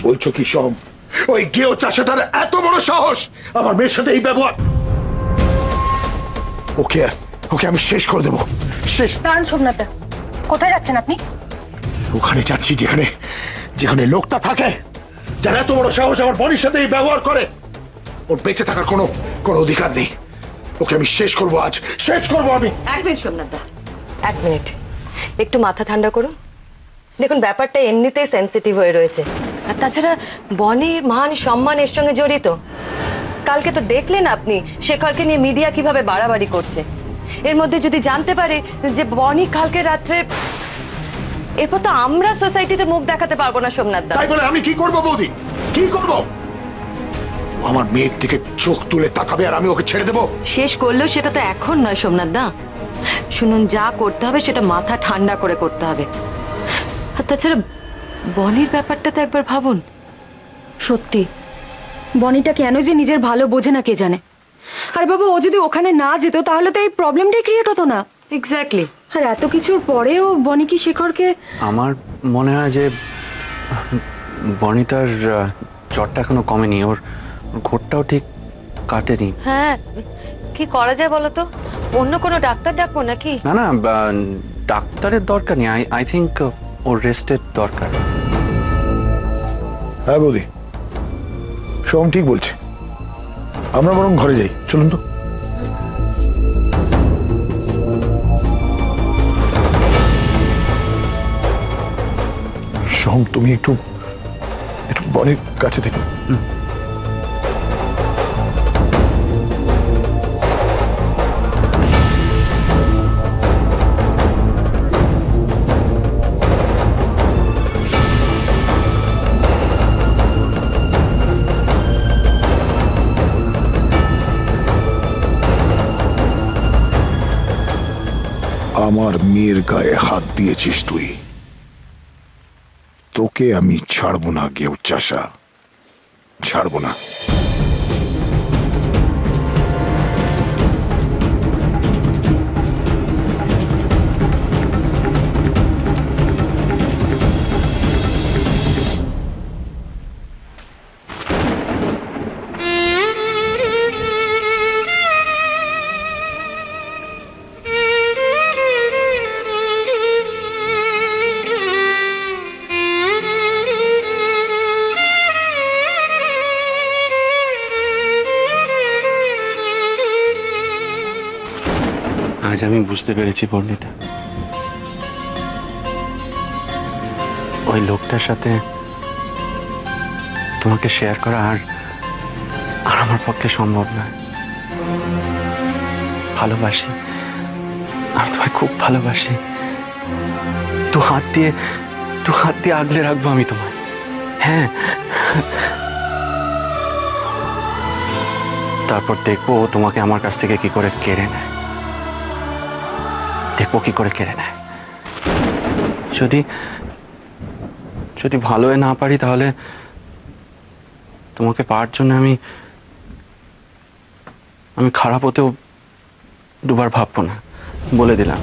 বলছো কি সোম? ওই গেও চাষাটার এত বড় সাহস আমার মেয়ের সাথে এই ব্যবহার! ওকে ওকে আমি শেষ করে দেবো, শেষ। দাঁড়ান সোমনাথ, কোথায় যাচ্ছেন আপনি? ওখানে যাচ্ছি যেখানে যেখানে লোকটা থাকে, যার এত বড় সাহস আমার বোনের সাথে এই ব্যবহার করে। ওর বেঁচে থাকার কোনো কোনো অধিকার নেই। ওকে আমি শেষ করবো, আজ শেষ করবো আমি। এক মিনিট সোমনাথ দা, এক মিনিট, একটু মাথা ঠান্ডা করুন। দেখুন, ব্যাপারটা এমনিতেই সেন্সিটিভ হয়ে রয়েছে, আর তাছাড়া বনির মান সম্মান এর সঙ্গে জড়িত। কালকে তো দেখলেন আপনি শেখরকে নিয়ে মিডিয়া কিভাবে বাড়াবাড়ি করছে। এর মধ্যে যদি জানতে পারে যে বনি কালকে রাত্রে, এরপর তো আমরা সোসাইটিতে মুখ দেখাতে পারবো না সোমনাথ দা। তাই বলে আমি কি করবো বৌদি, কি করব? আমার মেয়ের দিকে চোখ তুলে তাকাবে আর আমি ওকে ছেড়ে দেবো? শেষ করলেও সেটা তো এখন নয় সোমনাথ দা। শুনুন, যা করতে হবে সেটা মাথা ঠান্ডা করে করতে হবে। আর তাছাড়া বনির ব্যাপারটা তো একবার ভাবুন। সত্যি বনিটা কেন যে নিজের ভালো বোঝে না কে জানে। আর বাবা, ও যদি ওখানে না যেত তাহলে তো এই প্রবলেমটাই ক্রিয়েট হতো না। এক্স্যাক্টলি। আর এত কিছুর পরেও বনি কি শেখরকে? আমার মনে হয় যে বনিতার জ্বরটা এখনো কমেনি, ওর ঘোরটাও ঠিক কাটেনি। হ্যাঁ, কি করা যায় বলো তো? অন্য কোনো ডাক্তার ডাকবো নাকি? না না, ডাক্তারের দরকার নেই। আই থিঙ্ক ওর রেস্টের দরকার। হ্যাঁ বৌদি, সোম ঠিক বলছে, আমরা বরং ঘরে যাই, চলুন তো। সোম, তুমি একটু একটু বনির কাছে থেকে। আমার মেয়ের গায়ে হাত দিয়েছিস তুই, তোকে আমি ছাড়বো না গেও চাষা, ছাড়বো না। আজ আমি বুঝতে পেরেছি বর্ণিতা, ওই লোকটার সাথে তোমাকে শেয়ার করা আর আমার পক্ষে সম্ভব নয়। ভালোবাসি, আমি তোমায় খুব ভালোবাসি। দু হাত দিয়ে আগলে রাখবো আমি তোমায়। হ্যাঁ, তারপর দেখবো তোমাকে আমার কাছ থেকে কি করে কেড়ে নেয়, দেখবো কি করে কেড়ে নেয়। যদি ভালো হয়ে না পারি তাহলে তোমাকে পাওয়ার জন্য আমি খারাপ হতেও দুবার ভাববো না, বলে দিলাম।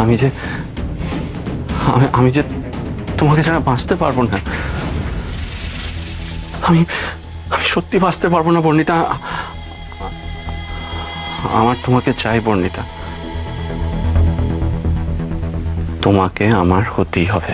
আমি যে তোমাকে ছাড়া বাঁচতে পারবো না। আমি সত্যি বাঁচতে পারবো না বর্ণিতা। আমার তোমাকে চাই বর্ণিতা, তোমাকে আমার হতেই হবে।